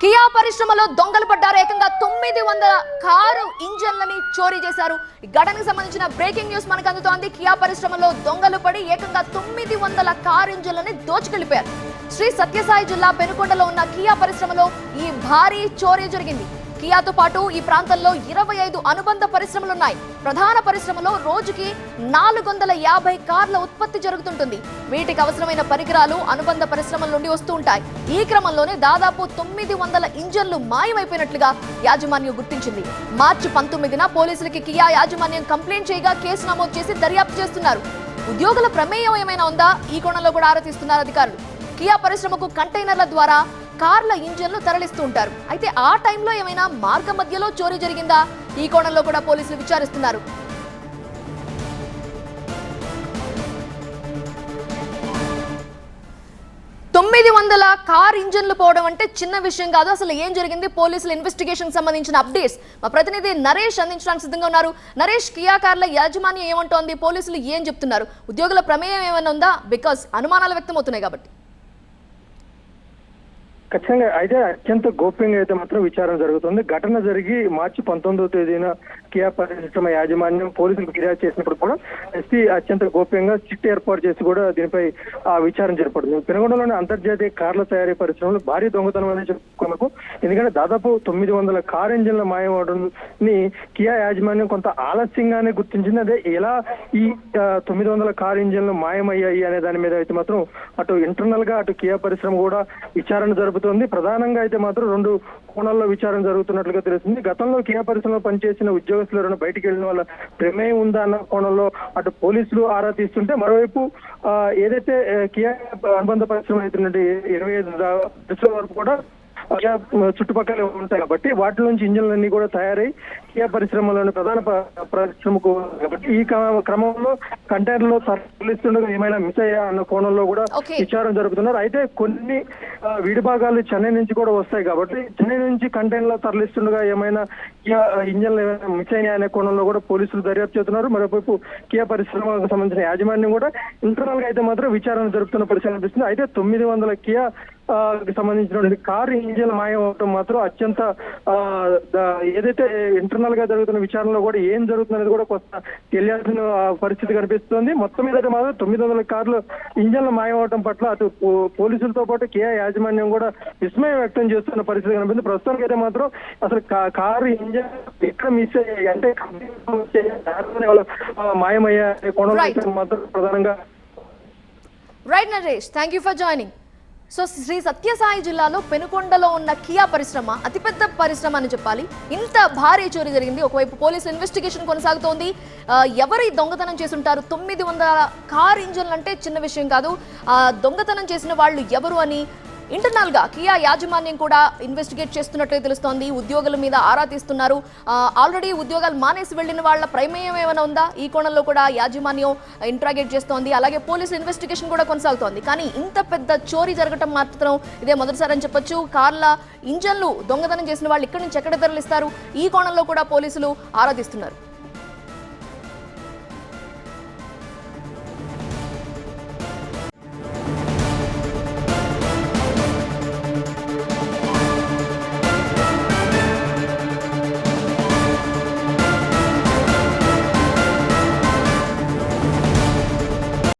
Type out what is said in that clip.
Kia పరిశ్రమలో దొంగలు పడ్డారు. ఏకంగా 900 కారు ఇంజన్లని చోరీ చేశారు. ఈ ఘటనకు సంబంధించిన బ్రేకింగ్ న్యూస్ మనకు అందుతోంది. కియా పరిశ్రమలో దొంగలు పడి ఏకంగా 900 కారు ఇంజన్లని దోచుకెళ్లిపోయారు. శ్రీ సత్యసాయి జిల్లా పెనుకొండలో ఉన్న కియా పరిశ్రమలో ఈ భారీ చోరీ జరిగింది. కియాతో పాటు ఈ ప్రాంతంలో 25 అనుబంధ పరిశ్రమలున్నాయి. ప్రధాన పరిశ్రమలో రోజుకి 450 కార్ల ఉత్పత్తి జరుగుతుంటుంది. వీటికి అవసరమైన పరికరాలు అనుబంధ పరిశ్రమల నుండి వస్తూ ఉంటాయి. ఈ క్రమంలోనే దాదాపు 900 ఇంజన్లు మాయమైపోయినట్లుగా యాజమాన్యం గుర్తించింది. మార్చి 19న పోలీసులకి కియా యాజమాన్యం కంప్లైంట్ చేయగా కేసు నమోదు చేసి దర్యాప్తు చేస్తున్నారు. ఉద్యోగుల ప్రమేయం ఏమైనా ఉందా? ఈ కోణంలో కూడా ఆరా తీస్తున్నారు అధికారులు. కియా పరిశ్రమకు కంటైనర్ల ద్వారా కార్ల ఇంజన్లు తరలిస్తూ ఉంటారు. అయితే ఆ టైంలో ఏమైనా మార్గ మధ్యలో చోరీ జరిగిందా? ఈ కోణంలో కూడా పోలీసులు విచారిస్తున్నారు. కార్ ఇంజన్లు పోవడం అంటే చిన్న విషయం కాదు. అసలు ఏం జరిగింది? పోలీసుల ఇన్వెస్టిగేషన్ సంబంధించిన అప్డేట్స్ మా ప్రతినిధి నరేష్ అందించడానికి సిద్ధంగా ఉన్నారు. నరేష్, కియా కార్ల యాజమాన్యం ఏమంటోంది? పోలీసులు ఏం చెప్తున్నారు? ఉద్యోగుల ప్రమేయం ఏమైనా ఉందా? బికాస్ అనుమానాలు వ్యక్తమవుతున్నాయి కాబట్టి. ఖచ్చితంగా అయితే అత్యంత గోప్యంగా అయితే మాత్రం విచారణ జరుగుతుంది. ఘటన జరిగి మార్చి 19వ తేదీన కియా పరిశ్రమ యాజమాన్యం పోలీసులకు ఫిర్యాదు చేసినప్పుడు కూడా ఎస్పీ అత్యంత గోప్యంగా చిట్ ఏర్పాటు చేసి కూడా దీనిపై విచారణ జరపడుతుంది. పెనుగొండలోని అంతర్జాతీయ కార్ల తయారీ పరిశ్రమలో భారీ దొంగతనం అనేది చెప్పుకున్నకు. ఎందుకంటే దాదాపు 900 కార్ ఇంజిన్ల మాయమవడాన్ని కియా యాజమాన్యం కొంత ఆలస్యంగానే గుర్తించింది. అదే ఎలా ఈ 900 కార్ ఇంజిన్లు మాయమయ్యాయి అనే దాని మీద అయితే మాత్రం అటు ఇంటర్నల్ గా అటు కియా పరిశ్రమ కూడా విచారణ జరుపుతుంది. ప్రధానంగా అయితే మాత్రం 2 కోణాల్లో విచారణ జరుగుతున్నట్లుగా తెలుస్తుంది. గతంలో కియా పరిశ్రమలో పనిచేసిన ఉద్యోగస్తులను బయటికి వెళ్ళిన వాళ్ళ ప్రమేయం ఉందా అన్న కోణంలో అటు పోలీసులు ఆరా తీస్తుంటే, మరోవైపు ఏదైతే కియా అనుబంధ పరిశ్రమ అవుతున్నట్టు 25 పరిశ్రమల వరకు కూడా చుట్టుపక్కల ఉంటాయి కాబట్టి వాటి నుంచి ఇంజన్లన్నీ కూడా తయారై కియా పరిశ్రమలోని ప్రధాన పరిశ్రమకు కాబట్టి ఈ క్రమంలో కంటైనర్లో తరలిస్తుండగా ఏమైనా మిస్ అయ్యా అన్న కోణంలో కూడా విచారణ జరుపుతున్నారు. అయితే కొన్ని విడిభాగాలు చెన్నై నుంచి కూడా వస్తాయి కాబట్టి చెన్నై నుంచి కంటైనర్లో తరలిస్తుండగా ఏమైనా కియా ఇంజన్లు ఏమైనా మిస్ అయ్యా అనే కోణంలో కూడా పోలీసులు దర్యాప్తు చేస్తున్నారు. మరోవైపు కియా పరిశ్రమకు సంబంధించిన యాజమాన్యం కూడా ఇంటర్నల్ గా అయితే మాత్రం విచారణ జరుపుతున్న పరిస్థితి అనిపిస్తుంది. అయితే 900 కియా సంబంధించినటువంటి కారు ఇంజిన్ మాయం అవటం మాత్రం అత్యంత ఏదైతే ఇంటర్నల్ గా జరుగుతున్న విచారణలో కూడా ఏం జరుగుతున్నది కూడా కొంత తెలియాల్సిన పరిస్థితి కనిపిస్తుంది. మొత్తం మీద మాత్రం 900 కార్లు ఇంజన్లు మాయం అవటం పట్ల అటు పోలీసులతో పాటు కియా యాజమాన్యం కూడా విస్మయం వ్యక్తం చేస్తున్న పరిస్థితి కనిపిస్తుంది. ప్రస్తుతానికి అయితే మాత్రం అసలు కారు ఇంజన్ ఎక్కడ మిస్ అయ్యాయి అంటే మాయమయ్యా కోణంలో మాత్రం ప్రధానంగా. Right Naresh, thank you for joining. So Sri Sathyasai జిల్లాలో పెనుకొండలో ఉన్న కియా పరిశ్రమ అతిపెద్ద పరిశ్రమ అని చెప్పాలి. ఇంత భారీ చోరీ జరిగింది. ఒకవైపు పోలీసు ఇన్వెస్టిగేషన్ కొనసాగుతోంది. ఎవరు దొంగతనం చేసుంటారు? 900 కార్ ఇంజన్లు అంటే చిన్న విషయం కాదు. దొంగతనం చేసిన వాళ్ళు ఎవరు అని ఇంటర్నల్ గా కియా యాజమాన్యం కూడా ఇన్వెస్టిగేట్ చేస్తున్నట్లే తెలుస్తోంది. ఉద్యోగుల మీద ఆరా తీస్తున్నారు. ఆల్రెడీ ఉద్యోగాలు మానేసి వెళ్లిన వాళ్ళ ప్రమేయం ఏమైనా ఉందా? ఈ కోణంలో కూడా యాజమాన్యం ఇంట్రాగేట్ చేస్తోంది. అలాగే పోలీసు ఇన్వెస్టిగేషన్ కూడా కొనసాగుతోంది. కానీ ఇంత పెద్ద చోరీ జరగటం మాత్రం ఇదే మొదటిసారి అని చెప్పొచ్చు. కార్ల ఇంజన్లు దొంగతనం చేసిన వాళ్ళు ఇక్కడి నుంచి ఎక్కడ తరలిస్తారు? ఈ కోణంలో కూడా పోలీసులు ఆరా తీస్తున్నారు.